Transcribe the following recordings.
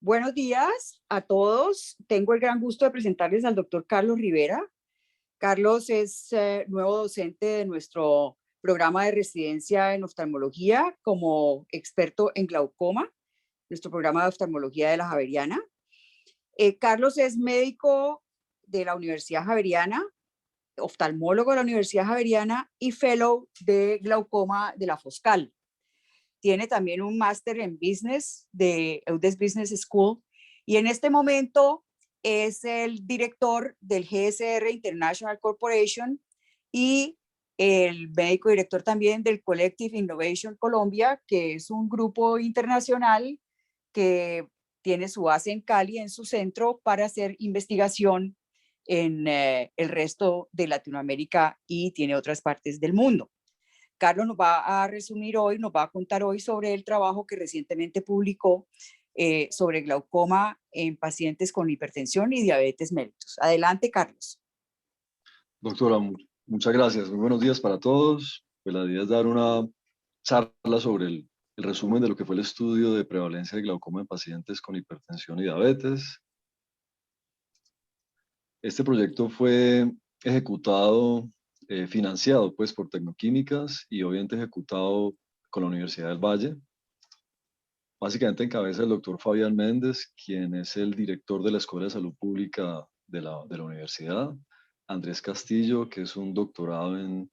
Buenos días a todos. Tengo el gran gusto de presentarles al doctor Carlos Rivera. Carlos es nuevo docente de nuestro programa de residencia en oftalmología como experto en glaucoma, nuestro programa de oftalmología de la Javeriana. Carlos es médico de la Universidad Javeriana, oftalmólogo de la Universidad Javeriana y fellow de glaucoma de la Foscal. Tiene también un máster en business de Eudes Business School y en este momento es el director del GSR International Corporation y el médico director también del Collective Innovation Colombia, que es un grupo internacional que tiene su base en Cali, en su centro, para hacer investigación en el resto de Latinoamérica y tiene otras partes del mundo. Carlos nos va a resumir hoy, nos va a contar hoy sobre el trabajo que recientemente publicó sobre glaucoma en pacientes con hipertensión y diabetes mellitus. Adelante, Carlos. Doctora, muchas gracias. Muy buenos días para todos. Pues la idea es dar una charla sobre el resumen de lo que fue el estudio de prevalencia de glaucoma en pacientes con hipertensión y diabetes. Este proyecto fue ejecutado, financiado pues por Tecnoquímicas y obviamente ejecutado con la Universidad del Valle. Básicamente encabeza el doctor Fabián Méndez, quien es el director de la Escuela de Salud Pública de la universidad. Andrés Castillo, que es un doctorado en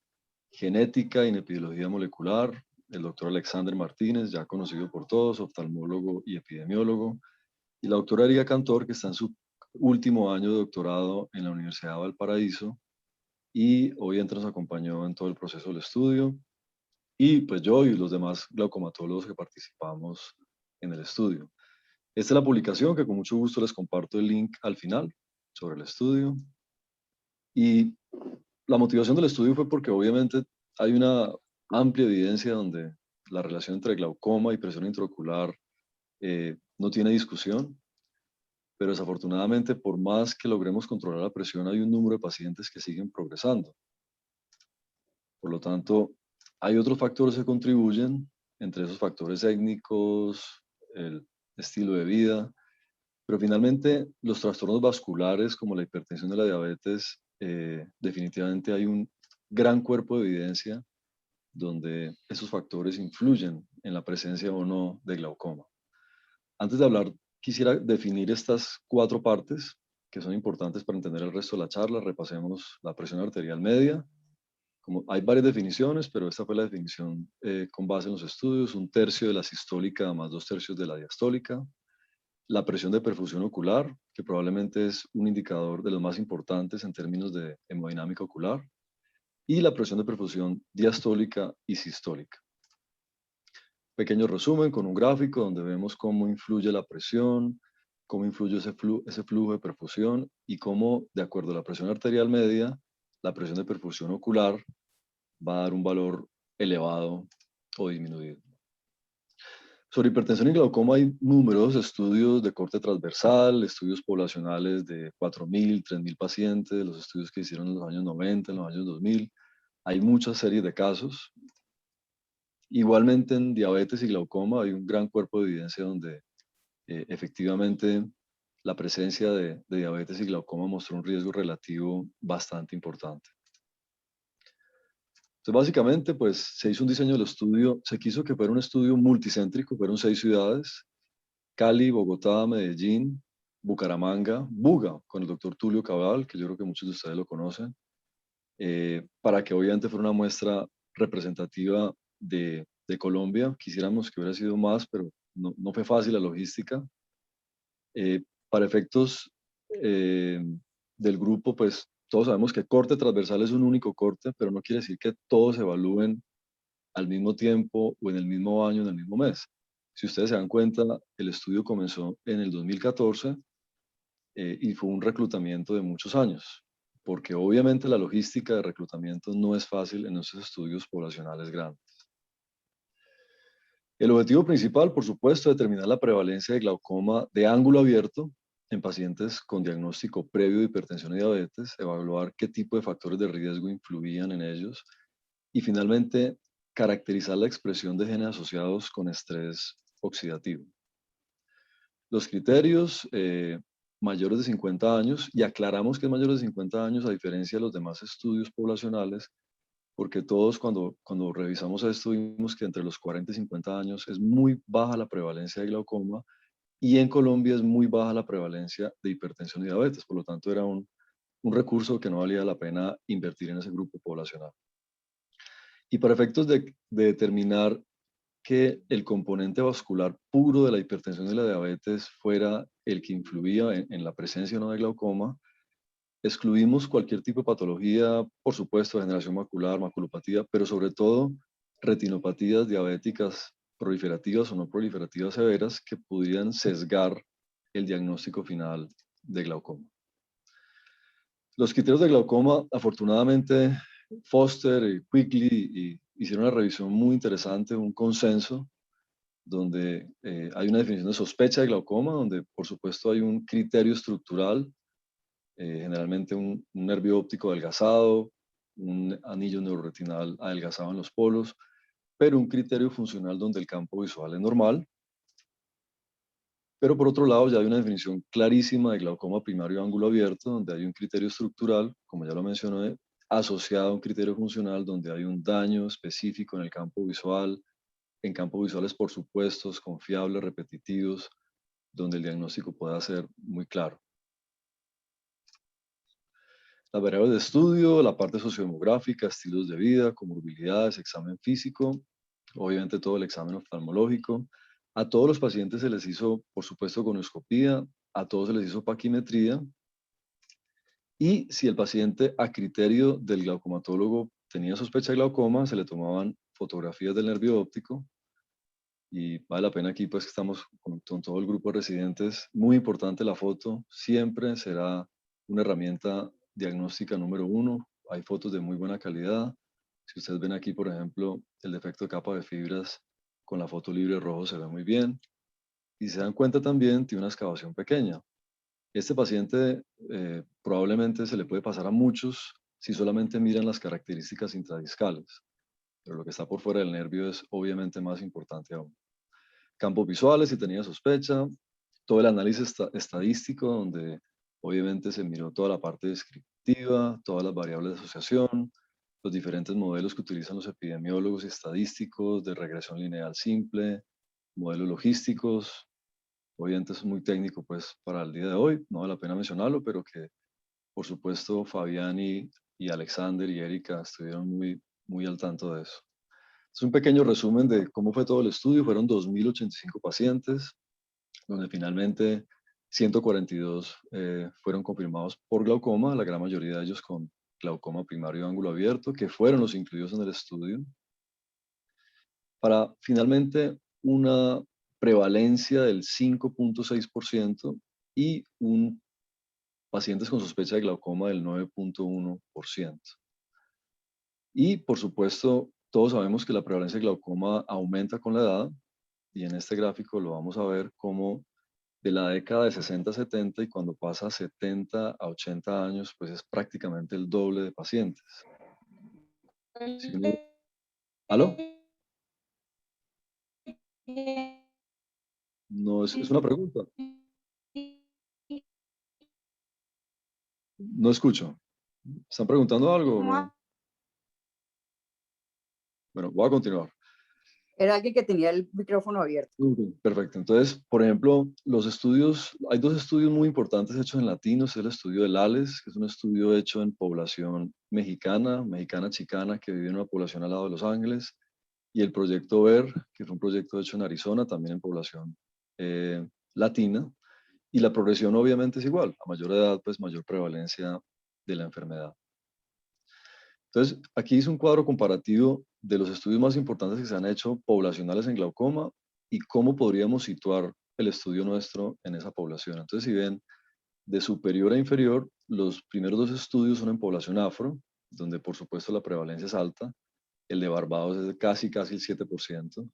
genética y en epidemiología molecular. El doctor Alexander Martínez, ya conocido por todos, oftalmólogo y epidemiólogo. Y la doctora Erika Cantor, que está en su último año de doctorado en la Universidad de Valparaíso y obviamente nos acompañó en todo el proceso del estudio. Y pues yo y los demás glaucomatólogos que participamos en el estudio. Esta es la publicación que con mucho gusto les comparto el link al final sobre el estudio. Y la motivación del estudio fue porque obviamente hay una amplia evidencia donde la relación entre glaucoma y presión intraocular no tiene discusión, pero desafortunadamente por más que logremos controlar la presión hay un número de pacientes que siguen progresando. Por lo tanto, hay otros factores que contribuyen, entre esos factores étnicos, el estilo de vida, pero finalmente los trastornos vasculares como la hipertensión y la diabetes, definitivamente hay un gran cuerpo de evidencia donde esos factores influyen en la presencia o no de glaucoma. Antes de hablar, quisiera definir estas 4 partes que son importantes para entender el resto de la charla. Repasemos la presión arterial media. Como hay varias definiciones, pero esta fue la definición con base en los estudios: 1/3 de la sistólica más 2/3 de la diastólica. La presión de perfusión ocular, que probablemente es un indicador de los más importantes en términos de hemodinámica ocular, y la presión de perfusión diastólica y sistólica. Pequeño resumen con un gráfico donde vemos cómo influye la presión, cómo influye ese flujo de perfusión y cómo, de acuerdo a la presión arterial media, la presión de perfusión ocular va a dar un valor elevado o disminuido. Sobre hipertensión y glaucoma hay numerosos estudios de corte transversal, estudios poblacionales de 4.000, 3.000 pacientes, los estudios que hicieron en los años 90, en los años 2000. Hay muchas series de casos. Igualmente en diabetes y glaucoma hay un gran cuerpo de evidencia donde efectivamente la presencia de diabetes y glaucoma mostró un riesgo relativo bastante importante. Entonces, básicamente, pues se hizo un diseño del estudio, se quiso que fuera un estudio multicéntrico, fueron 6 ciudades: Cali, Bogotá, Medellín, Bucaramanga, Buga, con el doctor Tulio Cabal, que yo creo que muchos de ustedes lo conocen, para que obviamente fuera una muestra representativa de Colombia. Quisiéramos que hubiera sido más, pero no fue fácil la logística. Para efectos del grupo, pues todos sabemos que corte transversal es un único corte, pero no quiere decir que todos se evalúen al mismo tiempo o en el mismo año, en el mismo mes. Si ustedes se dan cuenta, el estudio comenzó en el 2014 y fue un reclutamiento de muchos años, porque obviamente la logística de reclutamiento no es fácil en esos estudios poblacionales grandes. El objetivo principal, por supuesto, es determinar la prevalencia de glaucoma de ángulo abierto en pacientes con diagnóstico previo de hipertensión y diabetes, evaluar qué tipo de factores de riesgo influían en ellos y finalmente caracterizar la expresión de genes asociados con estrés oxidativo. Los criterios, mayores de 50 años, y aclaramos que es mayores de 50 años a diferencia de los demás estudios poblacionales, porque todos cuando revisamos esto vimos que entre los 40 y 50 años es muy baja la prevalencia de glaucoma, y en Colombia es muy baja la prevalencia de hipertensión y diabetes, por lo tanto era un recurso que no valía la pena invertir en ese grupo poblacional. Y para efectos de determinar que el componente vascular puro de la hipertensión y la diabetes fuera el que influía en la presencia o no de glaucoma, excluimos cualquier tipo de patología, por supuesto, degeneración macular, maculopatía, pero sobre todo retinopatías diabéticas proliferativas o no proliferativas severas que pudieran sesgar el diagnóstico final de glaucoma. Los criterios de glaucoma, afortunadamente, Foster y Quigley hicieron una revisión muy interesante, un consenso, donde hay una definición de sospecha de glaucoma, donde por supuesto hay un criterio estructural, generalmente un nervio óptico adelgazado, un anillo neuroretinal adelgazado en los polos, pero un criterio funcional donde el campo visual es normal. Pero por otro lado ya hay una definición clarísima de glaucoma primario de ángulo abierto, donde hay un criterio estructural, como ya lo mencioné, asociado a un criterio funcional donde hay un daño específico en el campo visual, en campos visuales por supuestos, confiables, repetitivos, donde el diagnóstico pueda ser muy claro. Las variables de estudio, la parte sociodemográfica, estilos de vida, comorbilidades, examen físico, obviamente todo el examen oftalmológico. A todos los pacientes se les hizo, por supuesto, colonoscopía, a todos se les hizo paquimetría. Y si el paciente a criterio del glaucomatólogo tenía sospecha de glaucoma, se le tomaban fotografías del nervio óptico. Y vale la pena aquí, pues, que estamos con todo el grupo de residentes. Muy importante la foto, siempre será una herramienta diagnóstica número 1. Hay fotos de muy buena calidad. Si ustedes ven aquí, por ejemplo, el defecto de capa de fibras con la foto libre rojo se ve muy bien. Y si se dan cuenta también, tiene una excavación pequeña. Este paciente probablemente se le puede pasar a muchos si solamente miran las características intradiscales. Pero lo que está por fuera del nervio es obviamente más importante aún. Campos visuales, si tenía sospecha, todo el análisis estadístico, donde obviamente se miró toda la parte descriptiva, todas las variables de asociación, los diferentes modelos que utilizan los epidemiólogos y estadísticos de regresión lineal simple, modelos logísticos. Obviamente es muy técnico pues para el día de hoy, no vale la pena mencionarlo, pero que por supuesto Fabián y Alexander y Erika estuvieron muy al tanto de eso. Es un pequeño resumen de cómo fue todo el estudio. Fueron 2.085 pacientes, donde finalmente 142 fueron confirmados por glaucoma, la gran mayoría de ellos con glaucoma primario de ángulo abierto, que fueron los incluidos en el estudio, para finalmente una prevalencia del 5.6% y pacientes con sospecha de glaucoma del 9.1%. Y por supuesto, todos sabemos que la prevalencia de glaucoma aumenta con la edad, y en este gráfico lo vamos a ver como de la década de 60 a 70, y cuando pasa 70 a 80 años, pues es prácticamente el doble de pacientes. ¿Aló? No, es una pregunta. No escucho. ¿Están preguntando algo o no? Bueno, voy a continuar. Era alguien que tenía el micrófono abierto. Perfecto. Entonces, por ejemplo, los estudios, hay dos estudios muy importantes hechos en latinos. Es el estudio del ALES, que es un estudio hecho en población mexicana chicana, que vive en una población al lado de Los Ángeles, y el proyecto VER, que es un proyecto hecho en Arizona, también en población latina, y la progresión obviamente es igual. A mayor edad, pues mayor prevalencia de la enfermedad. Entonces, aquí hice un cuadro comparativo de los estudios más importantes que se han hecho poblacionales en glaucoma y cómo podríamos situar el estudio nuestro en esa población. Entonces, si ven, de superior a inferior, los primeros dos estudios son en población afro, donde por supuesto la prevalencia es alta. El de Barbados es de casi el 7%.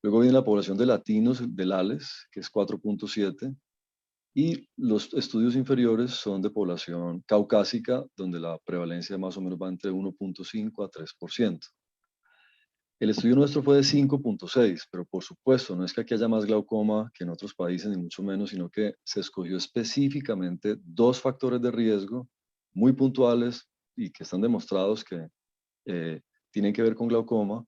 Luego viene la población de latinos del ALES, que es 4.7%. Y los estudios inferiores son de población caucásica, donde la prevalencia más o menos va entre 1.5 a 3%. El estudio nuestro fue de 5.6, pero por supuesto no es que aquí haya más glaucoma que en otros países, ni mucho menos, sino que se escogió específicamente 2 factores de riesgo muy puntuales y que están demostrados que tienen que ver con glaucoma,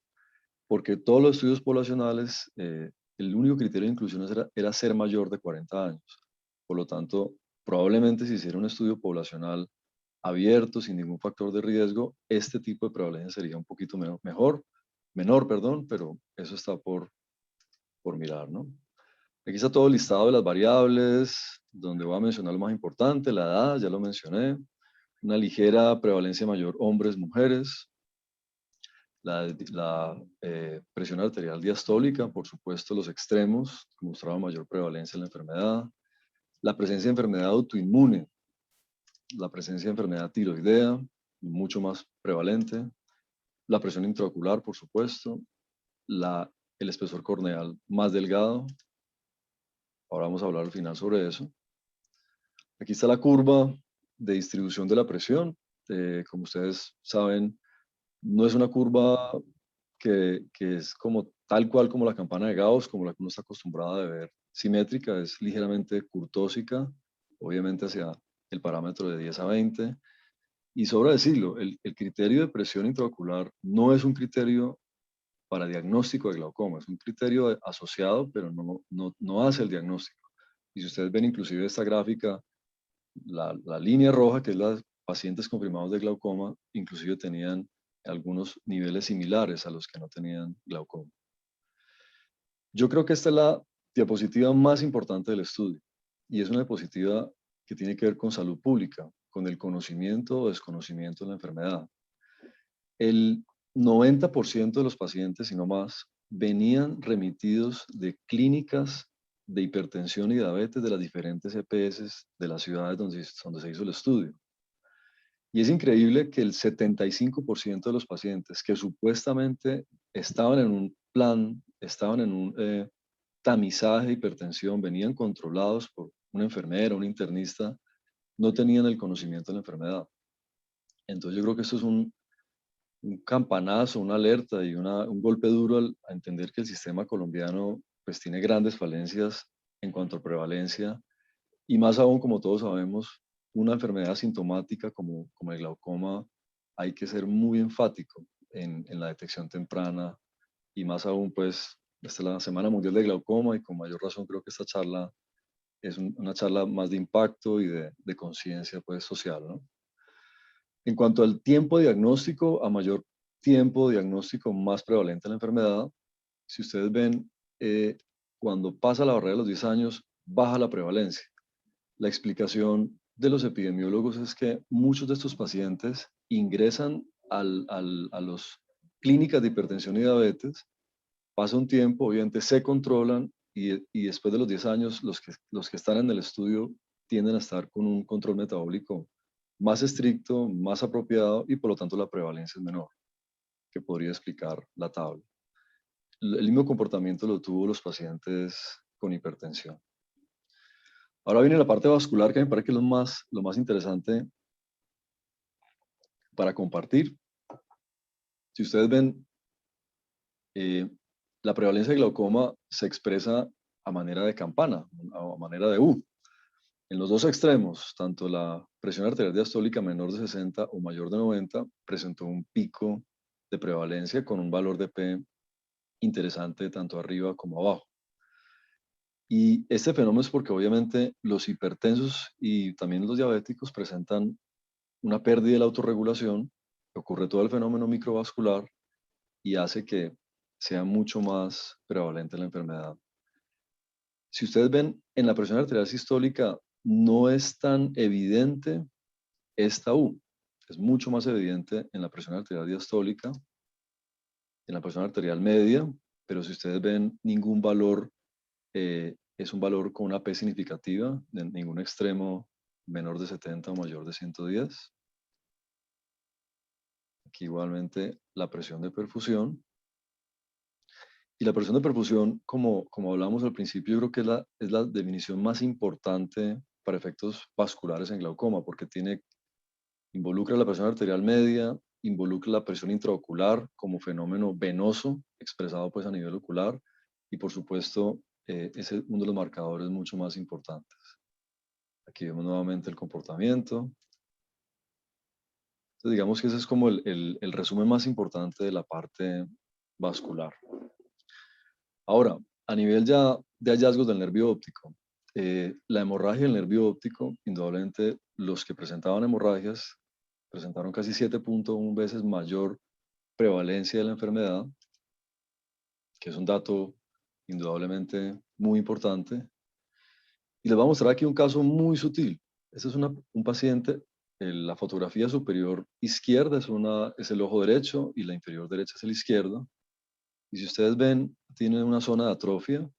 porque todos los estudios poblacionales, el único criterio de inclusión era ser mayor de 40 años. Por lo tanto, probablemente si hiciera un estudio poblacional abierto, sin ningún factor de riesgo, este tipo de prevalencia sería un poquito menor, perdón, pero eso está por mirar, ¿no? Aquí está todo el listado de las variables, donde voy a mencionar lo más importante, la edad, ya lo mencioné, una ligera prevalencia mayor hombres-mujeres, la presión arterial diastólica, por supuesto, los extremos mostraban mayor prevalencia en la enfermedad, la presencia de enfermedad autoinmune, la presencia de enfermedad tiroidea, mucho más prevalente, la presión intraocular, por supuesto, el espesor corneal más delgado. Ahora vamos a hablar al final sobre eso. Aquí está la curva de distribución de la presión. Como ustedes saben, no es una curva que es como tal cual como la campana de Gauss, como la que uno está acostumbrado a ver simétrica, es ligeramente curtósica, obviamente hacia el parámetro de 10 a 20. Y sobra decirlo, el criterio de presión intraocular no es un criterio para diagnóstico de glaucoma, es un criterio asociado, pero no hace el diagnóstico. Y si ustedes ven inclusive esta gráfica, la línea roja, que es las pacientes confirmados de glaucoma, inclusive tenían algunos niveles similares a los que no tenían glaucoma. Yo creo que esta es la diapositiva más importante del estudio, y es una diapositiva que tiene que ver con salud pública, con el conocimiento o desconocimiento de la enfermedad. El 90% de los pacientes, y no más, venían remitidos de clínicas de hipertensión y diabetes de las diferentes EPS de las ciudades donde se hizo el estudio. Y es increíble que el 75% de los pacientes que supuestamente estaban en un plan, estaban en un tamizaje de hipertensión, venían controlados por una enfermera, un internista, no tenían el conocimiento de la enfermedad. Entonces yo creo que esto es un campanazo, una alerta y un golpe duro a entender que el sistema colombiano pues tiene grandes falencias en cuanto a prevalencia y más aún, como todos sabemos, una enfermedad sintomática como el glaucoma, hay que ser muy enfático en la detección temprana y más aún pues esta es la Semana Mundial de Glaucoma y con mayor razón creo que esta charla es una charla más de impacto y de conciencia pues social, ¿no? En cuanto al tiempo diagnóstico, a mayor tiempo diagnóstico, más prevalente la enfermedad. Si ustedes ven, cuando pasa la barrera de los 10 años, baja la prevalencia. La explicación de los epidemiólogos es que muchos de estos pacientes ingresan a las clínicas de hipertensión y diabetes, pasa un tiempo, obviamente se controlan y después de los 10 años los que están en el estudio tienden a estar con un control metabólico más estricto, más apropiado y por lo tanto la prevalencia es menor, que podría explicar la tabla. El mismo comportamiento lo tuvo los pacientes con hipertensión. Ahora viene la parte vascular, que me parece que es lo más interesante para compartir. Si ustedes ven, la prevalencia de glaucoma se expresa a manera de campana, a manera de U. En los dos extremos, tanto la presión arterial diastólica menor de 60 o mayor de 90 presentó un pico de prevalencia con un valor de P interesante tanto arriba como abajo. Y este fenómeno es porque obviamente los hipertensos y también los diabéticos presentan una pérdida de la autorregulación, ocurre todo el fenómeno microvascular y hace que sea mucho más prevalente la enfermedad. Si ustedes ven, en la presión arterial sistólica no es tan evidente esta U. Es mucho más evidente en la presión arterial diastólica, en la presión arterial media, pero si ustedes ven ningún valor, es un valor con una P significativa, de ningún extremo menor de 70 o mayor de 110. Aquí igualmente la presión de perfusión. Y la presión de perfusión, como hablamos al principio, yo creo que es la definición más importante para efectos vasculares en glaucoma, porque involucra la presión arterial media, involucra la presión intraocular como fenómeno venoso, expresado pues a nivel ocular, y por supuesto es uno de los marcadores mucho más importantes. Aquí vemos nuevamente el comportamiento. Entonces, digamos que ese es como el resumen más importante de la parte vascular. Ahora, a nivel ya de hallazgos del nervio óptico, la hemorragia del nervio óptico, indudablemente los que presentaban hemorragias presentaron casi 7.1 veces mayor prevalencia de la enfermedad, que es un dato indudablemente muy importante. Y les voy a mostrar aquí un caso muy sutil. Este es un paciente, la fotografía superior izquierda es el ojo derecho y la inferior derecha es el izquierdo. Y si ustedes ven, tiene una zona de atrofia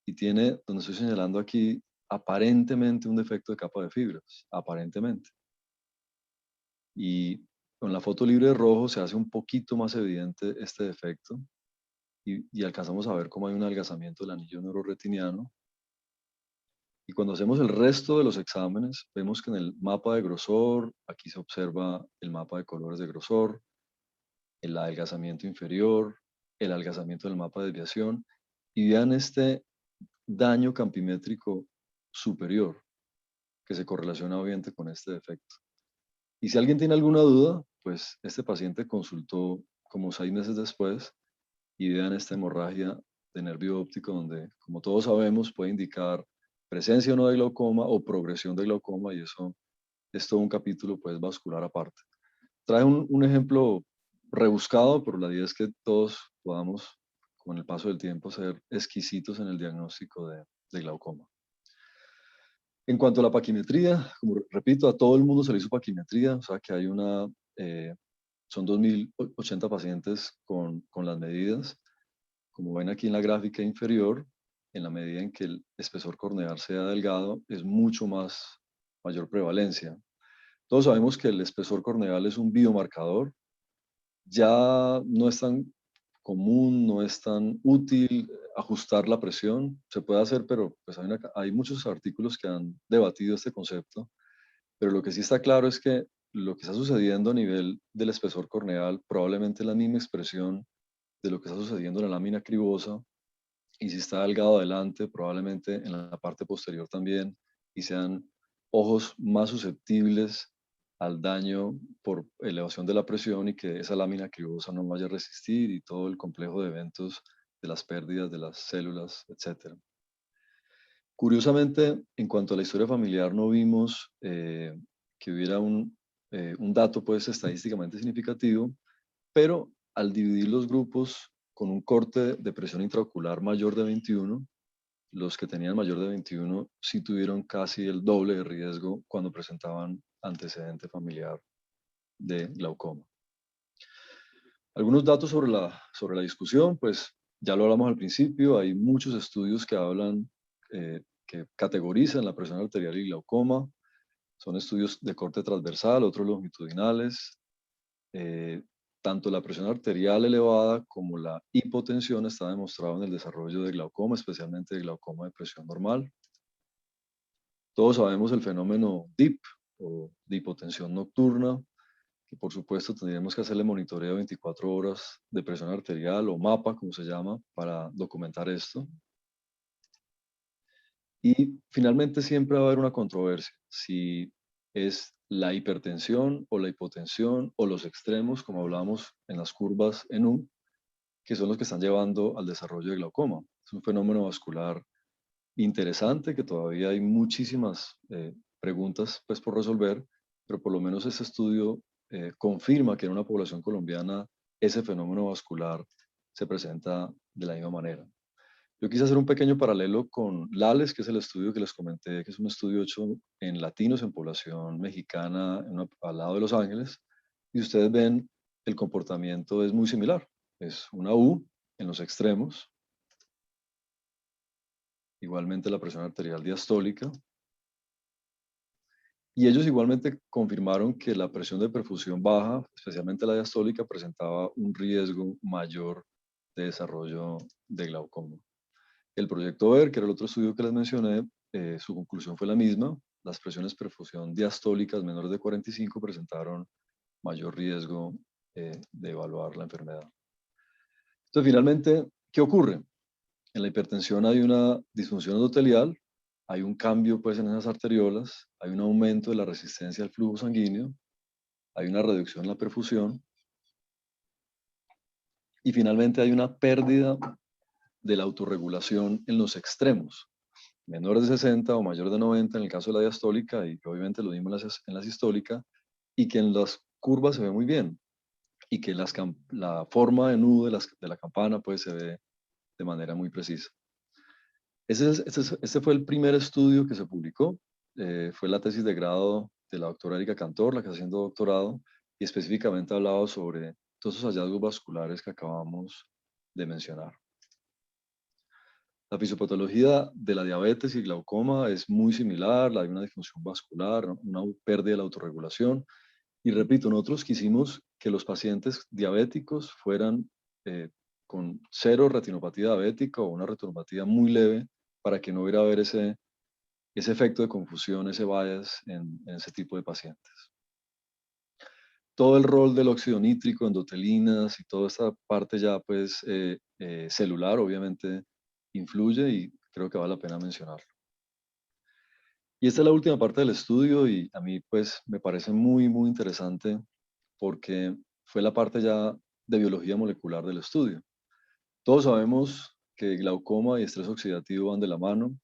y tiene, donde estoy señalando aquí, aparentemente un defecto de capa de fibras, aparentemente. Y con la foto libre de rojo se hace un poquito más evidente este defecto y alcanzamos a ver cómo hay un adelgazamiento del anillo neuroretiniano. Y cuando hacemos el resto de los exámenes, vemos que en el mapa de grosor, aquí se observa el mapa de colores de grosor, el adelgazamiento inferior, el adelgazamiento del mapa de desviación, y vean este daño campimétrico superior que se correlaciona obviamente con este defecto. Y si alguien tiene alguna duda, pues este paciente consultó como 6 meses después y vean esta hemorragia de nervio óptico donde, como todos sabemos, puede indicar presencia o no de glaucoma o progresión de glaucoma, y eso es todo un capítulo pues vascular aparte. Trae un ejemplo rebuscado, pero la idea es que todos podamos, con el paso del tiempo, ser exquisitos en el diagnóstico de glaucoma. En cuanto a la paquimetría, como repito, a todo el mundo se le hizo paquimetría, o sea que hay son 2.080 pacientes con las medidas. Como ven aquí en la gráfica inferior, en la medida en que el espesor corneal sea delgado, es mucho mayor prevalencia. Todos sabemos que el espesor corneal es un biomarcador, ya no es tan común, no es tan útil ajustar la presión. Se puede hacer, pero pues hay muchos artículos que han debatido este concepto. Pero lo que sí está claro es que lo que está sucediendo a nivel del espesor corneal probablemente es la misma expresión de lo que está sucediendo en la lámina cribosa. Y si está delgado adelante, probablemente en la parte posterior también, y sean ojos más susceptibles al daño por elevación de la presión y que esa lámina cribosa no vaya a resistir y todo el complejo de eventos de las pérdidas de las células, etc. Curiosamente, en cuanto a la historia familiar, no vimos que hubiera un dato pues estadísticamente significativo, pero al dividir los grupos con un corte de presión intraocular mayor de 21, los que tenían mayor de 21 sí tuvieron casi el doble de riesgo cuando presentaban antecedente familiar de glaucoma. Algunos datos sobre la discusión, pues ya lo hablamos al principio, hay muchos estudios que hablan, que categorizan la presión arterial y glaucoma. Son estudios de corte transversal, otros longitudinales. Tanto la presión arterial elevada como la hipotensión está demostrado en el desarrollo de glaucoma, especialmente de glaucoma de presión normal. Todos sabemos el fenómeno DIP o de hipotensión nocturna, que por supuesto tendríamos que hacerle monitoreo 24 horas de presión arterial o MAPA, como se llama, para documentar esto. Y finalmente siempre va a haber una controversia, si es la hipertensión o la hipotensión o los extremos, como hablamos en las curvas en U, que son los que están llevando al desarrollo de glaucoma. Es un fenómeno vascular interesante que todavía hay muchísimas preguntas pues, por resolver, pero por lo menos este estudio confirma que en una población colombiana ese fenómeno vascular se presenta de la misma manera. Yo quise hacer un pequeño paralelo con LALES, que es el estudio que les comenté, que es un estudio hecho en latinos, en población mexicana, al lado de Los Ángeles, y ustedes ven el comportamiento es muy similar. Es una U en los extremos, igualmente la presión arterial diastólica, y ellos igualmente confirmaron que la presión de perfusión baja, especialmente la diastólica, presentaba un riesgo mayor de desarrollo de glaucoma. El proyecto VER, que era el otro estudio que les mencioné, su conclusión fue la misma. Las presiones perfusión diastólicas menores de 45 presentaron mayor riesgo de evaluar la enfermedad. Entonces, finalmente, ¿qué ocurre? En la hipertensión hay una disfunción endotelial, hay un cambio pues, en esas arteriolas, hay un aumento de la resistencia al flujo sanguíneo, hay una reducción en la perfusión y finalmente hay una pérdida de la autorregulación en los extremos, menores de 60 o mayores de 90 en el caso de la diastólica y obviamente lo mismo en la sistólica, y que en las curvas se ve muy bien y que la forma de nudo de la campana pues, se ve de manera muy precisa. Este fue el primer estudio que se publicó, fue la tesis de grado de la doctora Erika Cantor, la que está haciendo doctorado, y específicamente hablaba sobre todos esos hallazgos vasculares que acabamos de mencionar. La fisiopatología de la diabetes y glaucoma es muy similar, hay una disfunción vascular, una pérdida de la autorregulación, y repito, nosotros quisimos que los pacientes diabéticos fueran con cero retinopatía diabética o una retinopatía muy leve para que no hubiera ese efecto de confusión, ese bias en ese tipo de pacientes. Todo el rol del óxido nítrico, endotelinas y toda esta parte ya pues celular obviamente influye y creo que vale la pena mencionarlo. Y esta es la última parte del estudio y a mí pues me parece muy interesante porque fue la parte ya de biología molecular del estudio. Todos sabemos que glaucoma y estrés oxidativo van de la mano.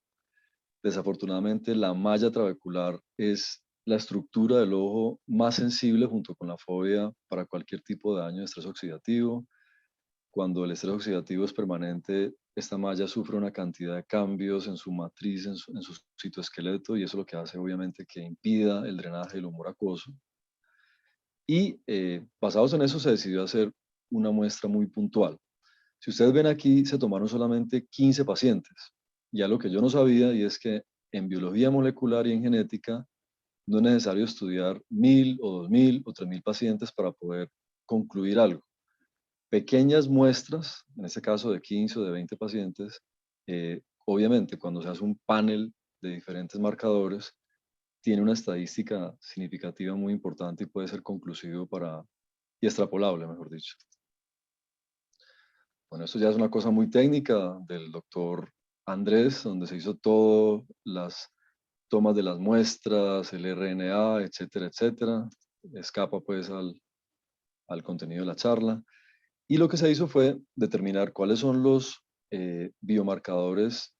Desafortunadamente, la malla trabecular es la estructura del ojo más sensible junto con la fobia para cualquier tipo de daño de estrés oxidativo. Cuando el estrés oxidativo es permanente, esta malla sufre una cantidad de cambios en su matriz, en su citoesqueleto, y eso es lo que hace obviamente que impida el drenaje del humor acuoso. Y basados en eso se decidió hacer una muestra muy puntual. Si ustedes ven aquí, se tomaron solamente 15 pacientes. Y algo que yo no sabía, y es que en biología molecular y en genética, no es necesario estudiar 1000 o 2000 o 3000 pacientes para poder concluir algo. Pequeñas muestras, en este caso de 15 o de 20 pacientes, obviamente cuando se hace un panel de diferentes marcadores, tiene una estadística significativa muy importante y puede ser conclusivo y extrapolable, mejor dicho. Bueno, esto ya es una cosa muy técnica del doctor Andrés, donde se hizo todas las tomas de las muestras, el RNA, etcétera, etcétera. Escapa pues al contenido de la charla. Y lo que se hizo fue determinar cuáles son los biomarcadores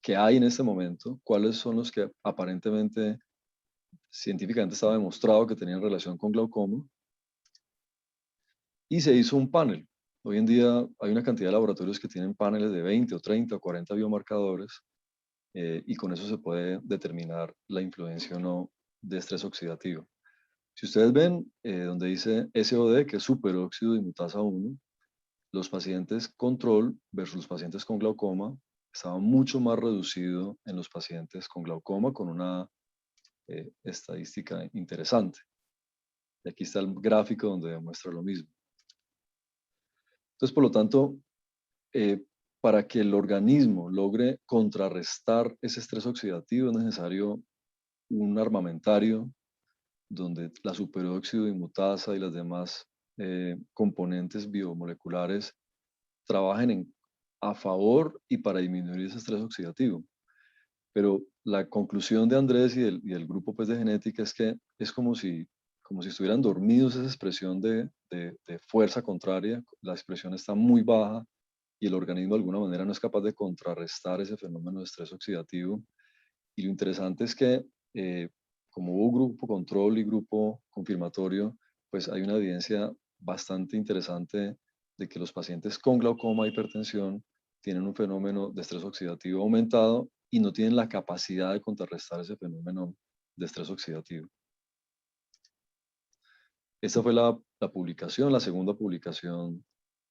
que hay en este momento, cuáles son los que aparentemente científicamente estaba demostrado que tenían relación con glaucoma, y se hizo un panel. Hoy en día hay una cantidad de laboratorios que tienen paneles de 20 o 30 o 40 biomarcadores y con eso se puede determinar la influencia o no de estrés oxidativo. Si ustedes ven donde dice SOD, que es superóxido dismutasa 1, los pacientes control versus los pacientes con glaucoma estaba mucho más reducido en los pacientes con glaucoma con una estadística interesante. Y aquí está el gráfico donde demuestra lo mismo. Entonces, por lo tanto, para que el organismo logre contrarrestar ese estrés oxidativo es necesario un armamentario donde la superóxido dismutasa y las demás componentes biomoleculares trabajen a favor y para disminuir ese estrés oxidativo. Pero la conclusión de Andrés y del grupo pues, de genética es que es como si estuvieran dormidos, esa expresión de fuerza contraria, la expresión está muy baja y el organismo de alguna manera no es capaz de contrarrestar ese fenómeno de estrés oxidativo. Y lo interesante es que como hubo grupo control y grupo confirmatorio, pues hay una evidencia bastante interesante de que los pacientes con glaucoma e hipertensión tienen un fenómeno de estrés oxidativo aumentado y no tienen la capacidad de contrarrestar ese fenómeno de estrés oxidativo. Esta fue la publicación, la segunda publicación,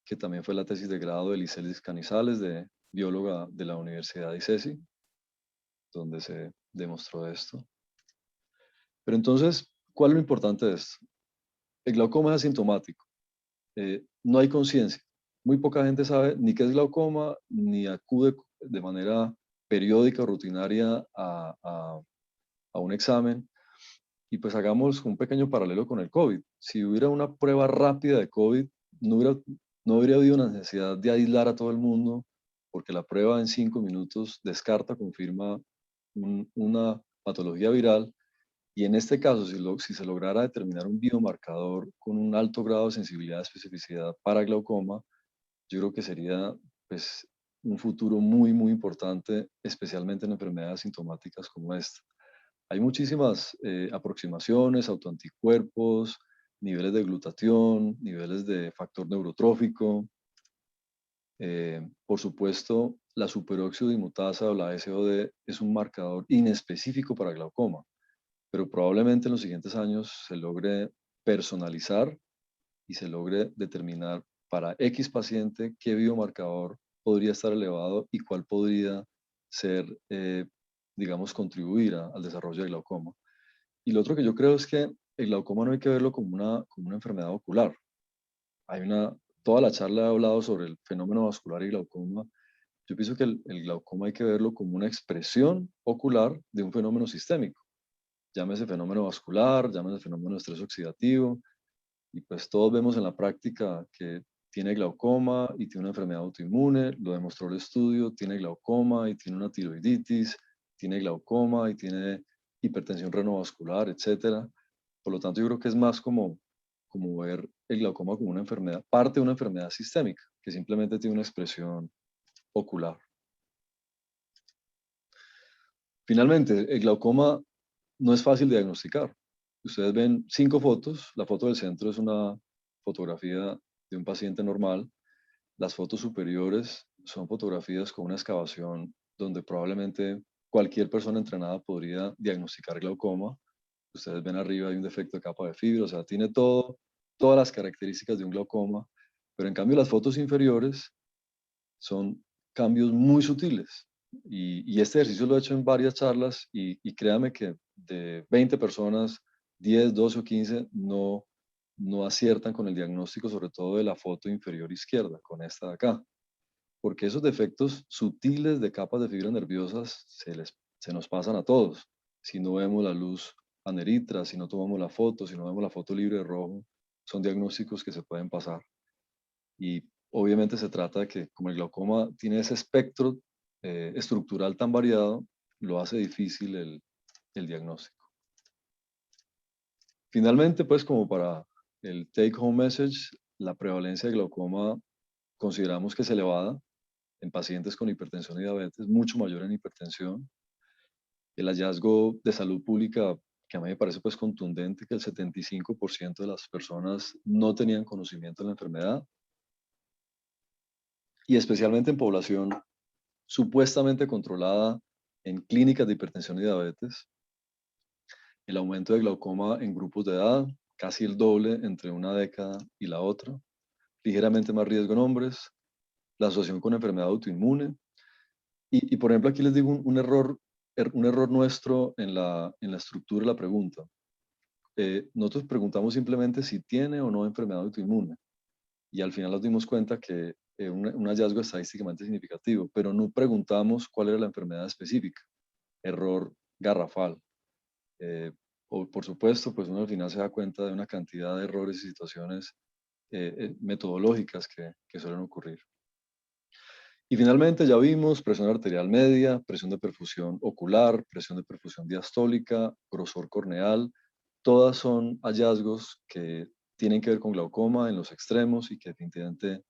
que también fue la tesis de grado de Licelis Canizales, de bióloga de la Universidad de ICESI, donde se demostró esto. Pero entonces, ¿cuál es lo importante de esto? El glaucoma es asintomático, no hay conciencia. Muy poca gente sabe ni qué es glaucoma, ni acude de manera periódica o rutinaria a un examen. Y pues hagamos un pequeño paralelo con el COVID. Si hubiera una prueba rápida de COVID, no habría habido una necesidad de aislar a todo el mundo, porque la prueba en 5 minutos descarta, confirma una patología viral. Y en este caso, si se lograra determinar un biomarcador con un alto grado de sensibilidad y especificidad para glaucoma, yo creo que sería pues, un futuro muy, muy importante, especialmente en enfermedades sintomáticas como esta. Hay muchísimas aproximaciones, autoanticuerpos, niveles de glutatión, niveles de factor neurotrófico. Por supuesto, la superóxido dismutasa o la SOD es un marcador inespecífico para glaucoma, pero probablemente en los siguientes años se logre personalizar y se logre determinar para X paciente qué biomarcador podría estar elevado y cuál podría ser, digamos, contribuir al desarrollo del glaucoma. Y lo otro que yo creo es que el glaucoma no hay que verlo como una enfermedad ocular. Toda la charla ha hablado sobre el fenómeno vascular y glaucoma. Yo pienso que el glaucoma hay que verlo como una expresión ocular de un fenómeno sistémico. Llámese fenómeno vascular, llámese fenómeno de estrés oxidativo, y pues todos vemos en la práctica que tiene glaucoma y tiene una enfermedad autoinmune, lo demostró el estudio, tiene glaucoma y tiene una tiroiditis, tiene glaucoma y tiene hipertensión renovascular, etcétera. Por lo tanto, yo creo que es más como ver el glaucoma como una enfermedad, parte de una enfermedad sistémica, que simplemente tiene una expresión ocular. Finalmente, el glaucoma no es fácil de diagnosticar. Ustedes ven 5 fotos, la foto del centro es una fotografía de un paciente normal, las fotos superiores son fotografías con una excavación donde probablemente cualquier persona entrenada podría diagnosticar glaucoma. Ustedes ven arriba hay un defecto de capa de fibra, o sea, tiene todas las características de un glaucoma, pero en cambio las fotos inferiores son cambios muy sutiles. Y este ejercicio lo he hecho en varias charlas y créame que de 20 personas, 10, 12 o 15 no aciertan con el diagnóstico, sobre todo de la foto inferior izquierda, con esta de acá. Porque esos defectos sutiles de capas de fibras nerviosas se nos pasan a todos. Si no vemos la luz aneritra, si no tomamos la foto, si no vemos la foto libre de rojo, son diagnósticos que se pueden pasar. Y obviamente se trata de que como el glaucoma tiene ese espectro estructural tan variado, lo hace difícil el diagnóstico. Finalmente, pues como para el take home message, la prevalencia de glaucoma consideramos que es elevada en pacientes con hipertensión y diabetes, mucho mayor en hipertensión. El hallazgo de salud pública, que a mí me parece pues contundente, que el 75% de las personas no tenían conocimiento de la enfermedad, y especialmente en población supuestamente controlada en clínicas de hipertensión y diabetes. El aumento de glaucoma en grupos de edad, casi el doble entre una década y la otra. Ligeramente más riesgo en hombres. La asociación con enfermedad autoinmune. Y por ejemplo, aquí les digo un error nuestro en la estructura de la pregunta. Nosotros preguntamos simplemente si tiene o no enfermedad autoinmune. Y al final nos dimos cuenta que un hallazgo estadísticamente significativo, pero no preguntamos cuál era la enfermedad específica. Error garrafal. O por supuesto, pues uno al final se da cuenta de una cantidad de errores y situaciones metodológicas que suelen ocurrir. Y finalmente ya vimos presión arterial media, presión de perfusión ocular, presión de perfusión diastólica, grosor corneal. Todas son hallazgos que tienen que ver con glaucoma en los extremos y que definitivamente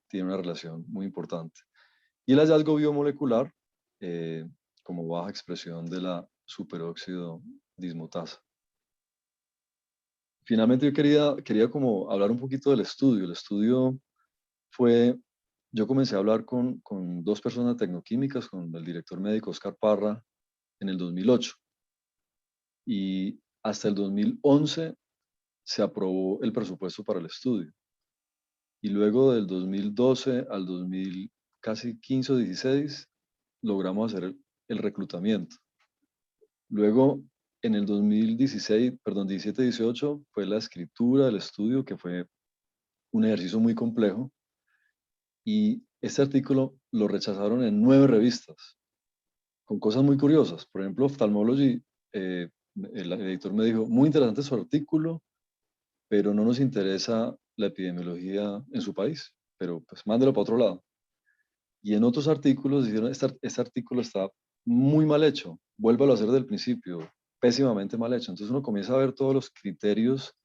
tienen una relación muy importante. Y el hallazgo biomolecular como baja expresión de la superóxido dismutasa. Finalmente yo quería como hablar un poquito del estudio. El estudio fue, yo comencé a hablar con 2 personas tecnoquímicas, con el director médico Oscar Parra en el 2008. Y hasta el 2011 se aprobó el presupuesto para el estudio. Y luego del 2012 al 2000, casi 15 o 16, logramos hacer el reclutamiento. Luego, en el 2016, perdón, 17-18, fue la escritura del estudio, que fue un ejercicio muy complejo. Y este artículo lo rechazaron en 9 revistas, con cosas muy curiosas. Por ejemplo, Ophthalmology el editor me dijo, muy interesante su artículo, pero no nos interesa la epidemiología en su país, pero pues mándelo para otro lado. Y en otros artículos dijeron, este artículo está muy mal hecho, vuélvalo a hacer del principio, pésimamente mal hecho. Entonces uno comienza a ver todos los criterios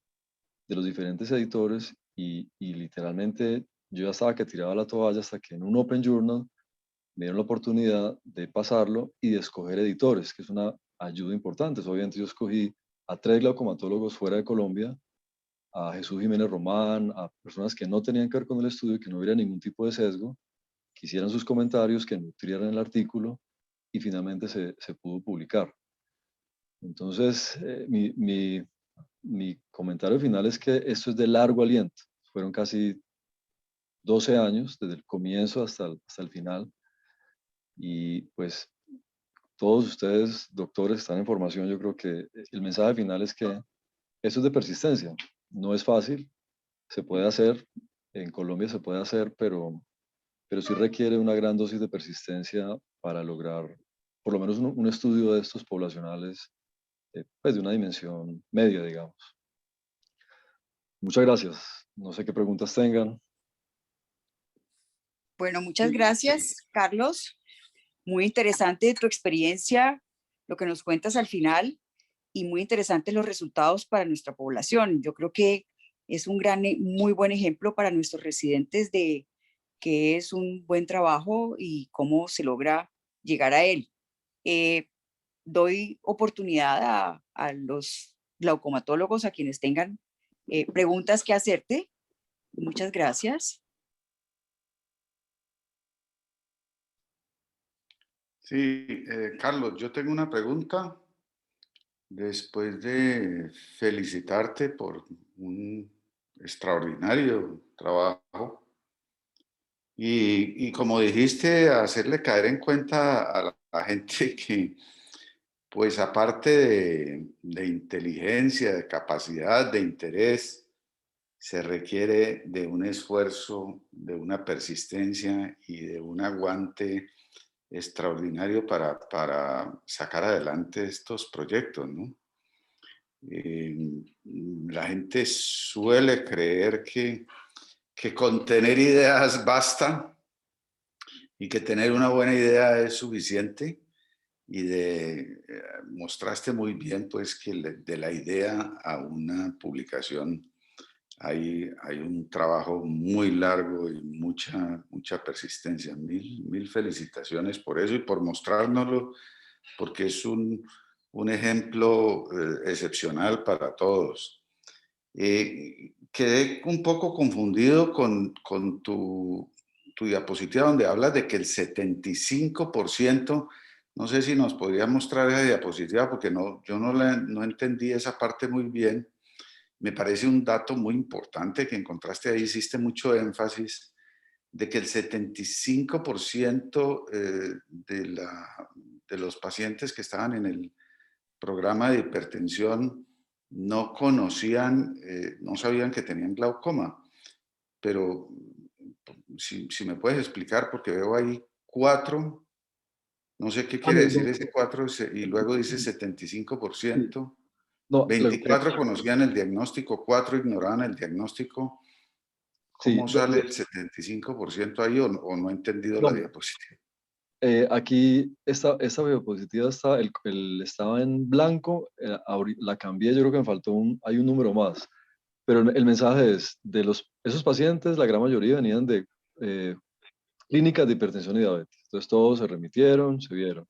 de los diferentes editores y literalmente yo ya estaba que tiraba la toalla hasta que en un Open Journal me dieron la oportunidad de pasarlo y de escoger editores, que es una ayuda importante. Obviamente yo escogí a 3 glaucomatólogos fuera de Colombia, a Jesús Jiménez Román, a personas que no tenían que ver con el estudio, que no hubiera ningún tipo de sesgo, que hicieran sus comentarios, que nutrieran el artículo y finalmente se pudo publicar. Entonces, mi comentario final es que esto es de largo aliento. Fueron casi 12 años, desde el comienzo hasta el final. Y pues todos ustedes, doctores, están en formación. Yo creo que el mensaje final es que esto es de persistencia. No es fácil, se puede hacer, en Colombia se puede hacer, pero sí requiere una gran dosis de persistencia para lograr por lo menos un estudio de estos poblacionales, pues de una dimensión media, digamos. Muchas gracias. No sé qué preguntas tengan. Bueno, muchas gracias, Carlos. Muy interesante tu experiencia, lo que nos cuentas al final, y muy interesantes los resultados para nuestra población. Yo creo que es un muy buen ejemplo para nuestros residentes de que es un buen trabajo y cómo se logra llegar a él. Eh, Doy oportunidad a los glaucomatólogos, a quienes tengan preguntas que hacerte. Muchas gracias. Sí, Carlos, yo tengo una pregunta. Después de felicitarte por un extraordinario trabajo y como dijiste, hacerle caer en cuenta a la gente que, pues aparte de inteligencia, de capacidad, de interés, se requiere de un esfuerzo, de una persistencia y de un aguante extraordinario para sacar adelante estos proyectos, ¿no? La gente suele creer que con tener ideas basta y que tener una buena idea es suficiente y mostraste muy bien pues que de la idea a una publicación hay un trabajo muy largo y mucha persistencia. Mil felicitaciones por eso y por mostrárnoslo, porque es un ejemplo excepcional para todos. Quedé un poco confundido con tu diapositiva donde hablas de que el 75%, no sé si nos podrías mostrar esa diapositiva porque yo no entendí esa parte muy bien. Me parece un dato muy importante que encontraste ahí, hiciste mucho énfasis de que el 75% de los pacientes que estaban en el programa de hipertensión no conocían, no sabían que tenían glaucoma. Pero si me puedes explicar, porque veo ahí 4, no sé qué quiere decir ese 4, y luego dice 75%. No, 24 conocían el diagnóstico, 4 ignoraban el diagnóstico. sí, ¿Cómo sale el 75% ahí o no he entendido la no, diapositiva? aquí esta diapositiva estaba en blanco, la cambié, yo creo que me faltó hay un número más, pero el mensaje es, esos pacientes, la gran mayoría venían de clínicas de hipertensión y diabetes, entonces todos se remitieron, se vieron,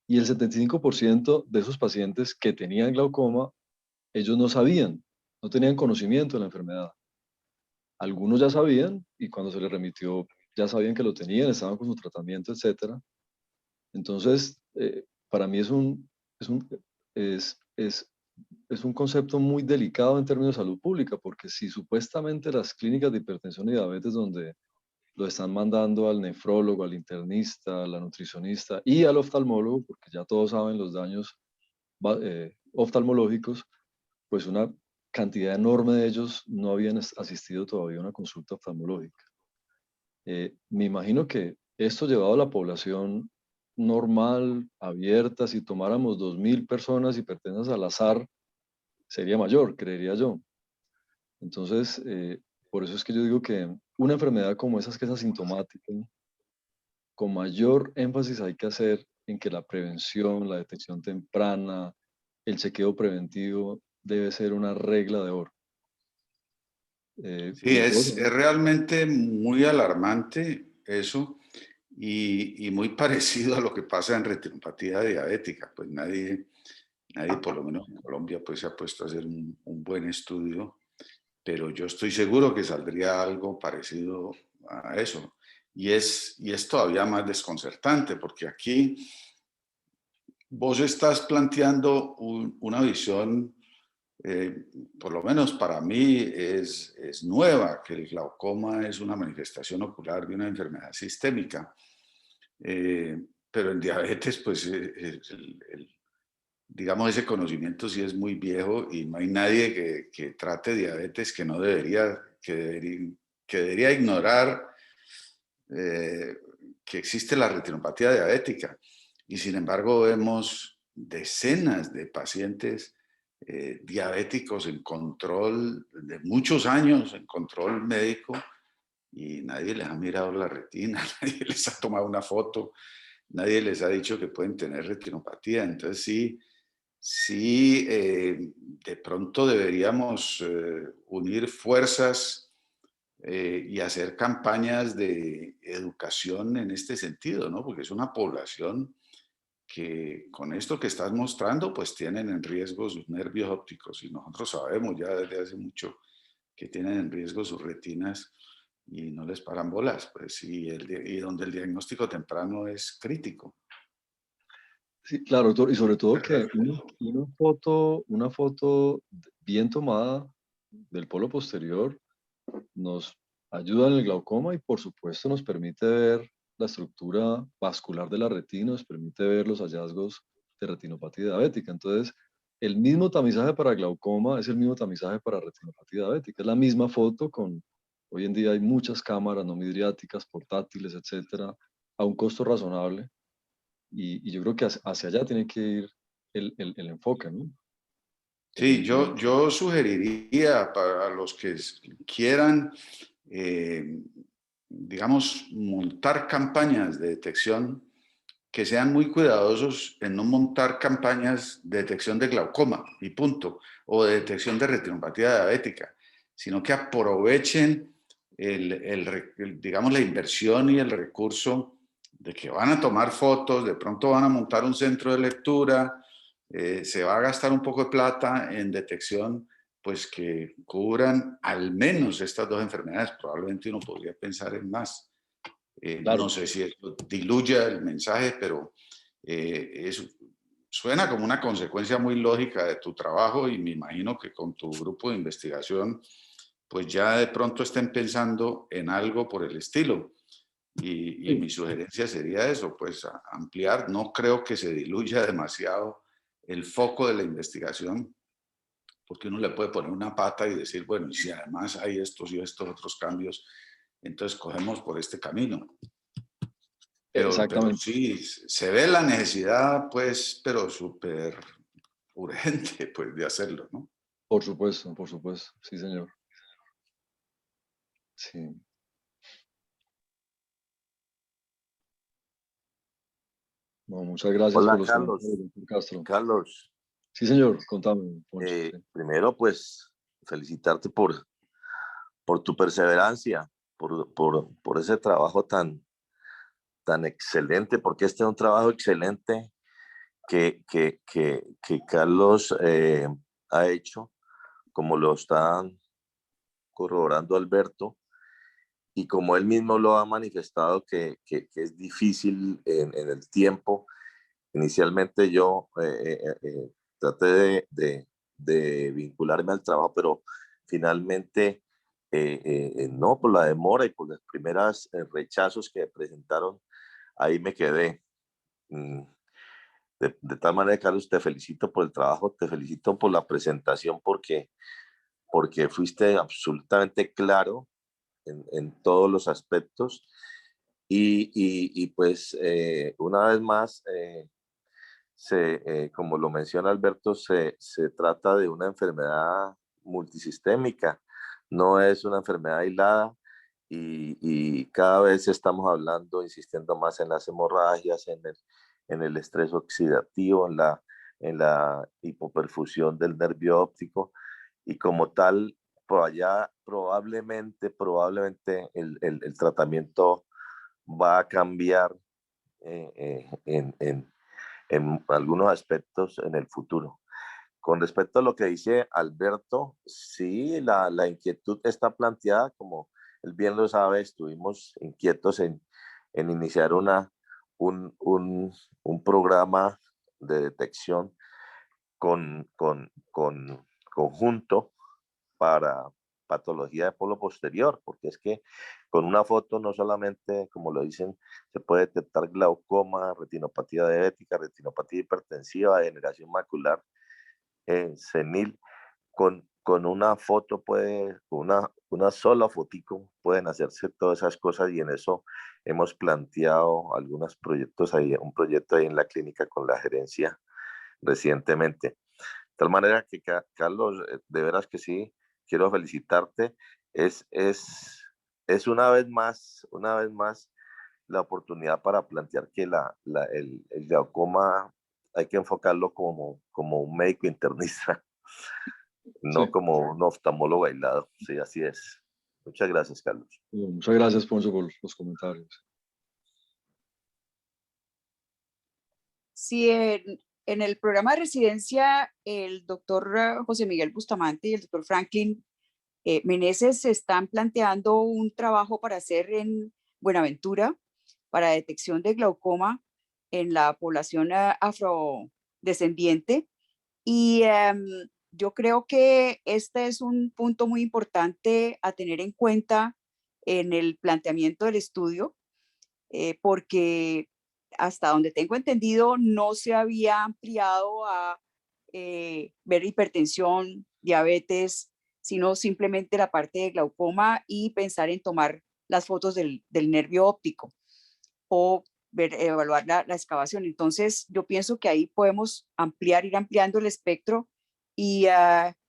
y el 75% de esos pacientes que tenían glaucoma, ellos no sabían, no tenían conocimiento de la enfermedad. Algunos ya sabían y cuando se les remitió ya sabían que lo tenían, estaban con su tratamiento, etcétera. Entonces, para mí es, es un concepto muy delicado en términos de salud pública, porque si supuestamente las clínicas de hipertensión y diabetes donde lo están mandando al nefrólogo, al internista, a la nutricionista y al oftalmólogo, porque ya todos saben los daños oftalmológicos, pues una cantidad enorme de ellos no habían asistido todavía a una consulta oftalmológica. Me imagino que esto llevado a la población normal, abierta, si tomáramos 2.000 personas hipertensas al azar, sería mayor, creería yo. Entonces, por eso es que yo digo que una enfermedad como esa, que es asintomática, con mayor énfasis hay que hacer en que la prevención, la detección temprana, el chequeo preventivo debe ser una regla de oro. Sí, Y es todos, realmente muy alarmante eso y muy parecido a lo que pasa en retinopatía diabética. Pues nadie, por lo menos en Colombia, pues se ha puesto a hacer un buen estudio, pero yo estoy seguro que saldría algo parecido a eso. Y es todavía más desconcertante porque aquí vos estás planteando una visión, por lo menos para mí, es nueva, que el glaucoma es una manifestación ocular de una enfermedad sistémica. Pero en diabetes, pues, digamos, ese conocimiento sí es muy viejo y no hay nadie que trate diabetes que no debería, que debería ignorar que existe la retinopatía diabética. Y sin embargo vemos decenas de pacientes diabéticos en control de muchos años, en control médico, y nadie les ha mirado la retina, nadie les ha tomado una foto, nadie les ha dicho que pueden tener retinopatía. Entonces sí, de pronto deberíamos unir fuerzas y hacer campañas de educación en este sentido, ¿no? Porque es una población que con esto que estás mostrando, pues tienen en riesgo sus nervios ópticos y nosotros sabemos ya desde hace mucho que tienen en riesgo sus retinas y no les paran bolas, pues, y donde el diagnóstico temprano es crítico. sí, claro, doctor, y sobre todo que una foto bien tomada del polo posterior nos ayuda en el glaucoma y por supuesto nos permite ver la estructura vascular de la retina, nos permite ver los hallazgos de retinopatía diabética. Entonces, el mismo tamizaje para glaucoma es el mismo tamizaje para retinopatía diabética. Es la misma foto hoy en día hay muchas cámaras no midriáticas, portátiles, etcétera, a un costo razonable. Y yo creo que hacia allá tiene que ir el enfoque, ¿no? Sí, yo sugeriría para los que quieran, digamos, montar campañas de detección, que sean muy cuidadosos en no montar campañas de detección de glaucoma y punto, o de detección de retinopatía diabética, sino que aprovechen digamos, la inversión y el recurso de que van a tomar fotos, de pronto van a montar un centro de lectura, se va a gastar un poco de plata en detección, pues que cubran al menos estas dos enfermedades. Probablemente uno podría pensar en más. No Claro, sé si esto diluya el mensaje, pero suena como una consecuencia muy lógica de tu trabajo y me imagino que con tu grupo de investigación, pues ya de pronto estén pensando en algo por el estilo. Y sí, mi sugerencia sería eso, pues ampliar. No creo que se diluya demasiado el foco de la investigación, porque uno le puede poner una pata y decir, bueno, y si además hay estos y estos otros cambios, entonces cogemos por este camino. Pero exactamente. sí, se ve la necesidad, pues, pero súper urgente, pues, de hacerlo, ¿no? Por supuesto, sí, señor. Sí. No, muchas gracias por Hola los comentarios, Carlos. doctor Castro. Carlos, Sí, señor, contame, Poncho. Sí. primero pues felicitarte por tu perseverancia, por ese trabajo tan excelente, porque este es un trabajo excelente que Carlos ha hecho, como lo está corroborando Alberto, y como él mismo lo ha manifestado, que es difícil en el tiempo. Inicialmente yo traté de vincularme al trabajo, pero finalmente no, por la demora y por las primeras rechazos que presentaron, ahí me quedé. Mm, de tal manera, Carlos, te felicito por el trabajo, te felicito por la presentación, porque fuiste absolutamente claro en todos los aspectos Y pues una vez más, como lo menciona Alberto, se trata de una enfermedad multisistémica, no es una enfermedad aislada y cada vez estamos hablando, insistiendo más en las hemorragias, en el estrés oxidativo, en la hipoperfusión del nervio óptico y como tal, por allá probablemente el tratamiento va a cambiar en algunos aspectos en el futuro. Con respecto a lo que dice Alberto, sí, la inquietud está planteada, como él bien lo sabe, estuvimos inquietos en iniciar un programa de detección conjunto para patología de polo posterior, porque es que con una foto no solamente, como lo dicen, se puede detectar glaucoma, retinopatía diabética, retinopatía hipertensiva, degeneración macular senil. Con una foto una sola fotico pueden hacerse todas esas cosas y en eso hemos planteado algunos proyectos ahí, un proyecto ahí en la clínica con la gerencia recientemente. De tal manera que, Carlos, de veras que sí, quiero felicitarte. Es una vez más la oportunidad para plantear que el glaucoma hay que enfocarlo como un médico internista, no Sí. como un oftalmólogo aislado. Sí, así es. Muchas gracias, Carlos. Muchas gracias, Poncho, por los comentarios. Sí, en el programa de residencia, el doctor José Miguel Bustamante y el doctor Franklin Meneses están planteando un trabajo para hacer en Buenaventura para detección de glaucoma en la población afrodescendiente. Y yo creo que este es un punto muy importante a tener en cuenta en el planteamiento del estudio, porque hasta donde tengo entendido no se había ampliado a ver hipertensión, diabetes, sino simplemente la parte de glaucoma y pensar en tomar las fotos del nervio óptico o evaluar la excavación. Entonces, yo pienso que ahí podemos ir ampliando el espectro y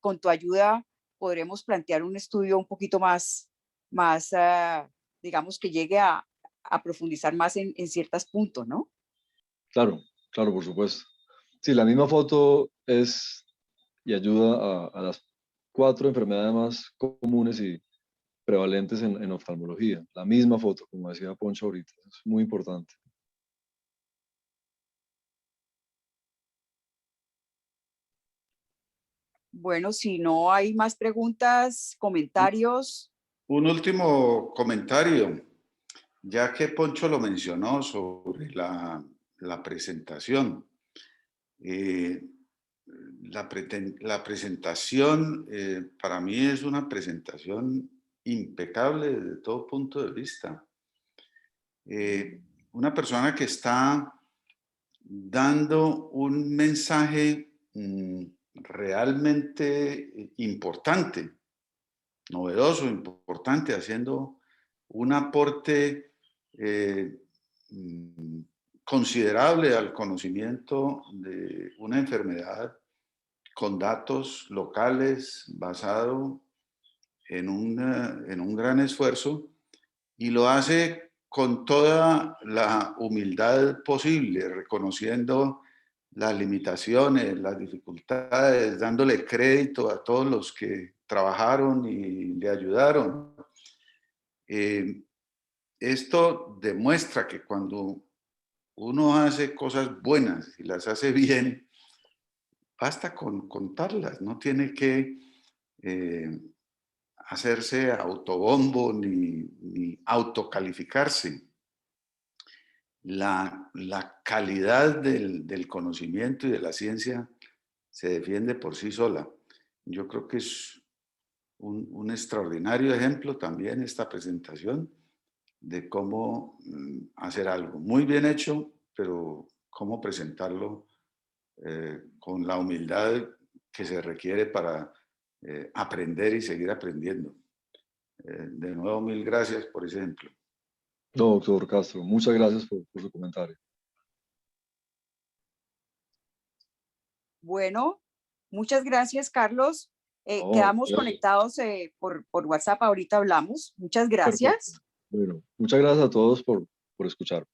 con tu ayuda podremos plantear un estudio un poquito más digamos, que llegue a profundizar más en ciertos puntos, ¿no? Claro, claro, por supuesto. Sí, la misma foto es y ayuda a las 4 enfermedades más comunes y prevalentes en oftalmología. La misma foto, como decía Poncho ahorita, es muy importante. Bueno, si no hay más preguntas, comentarios. Un último comentario, ya que Poncho lo mencionó sobre la presentación. La presentación para mí es una presentación impecable desde todo punto de vista. Una persona que está dando un mensaje realmente importante, novedoso, importante, haciendo un aporte considerable al conocimiento de una enfermedad con datos locales basado en un gran esfuerzo y lo hace con toda la humildad posible, reconociendo las limitaciones, las dificultades, dándole crédito a todos los que trabajaron y le ayudaron. Esto demuestra que cuando uno hace cosas buenas y las hace bien, basta con contarlas, no tiene que hacerse autobombo ni autocalificarse. La calidad del conocimiento y de la ciencia se defiende por sí sola. Yo creo que es un extraordinario ejemplo también esta presentación de cómo hacer algo muy bien hecho, pero cómo presentarlo con la humildad que se requiere para aprender y seguir aprendiendo. De nuevo, mil gracias por ese ejemplo. No, doctor Castro, muchas gracias por su comentario. Bueno, muchas gracias, Carlos. No, Quedamos gracias. conectados por WhatsApp, ahorita hablamos. Muchas Perfecto. gracias. Bueno, muchas gracias a todos por escuchar.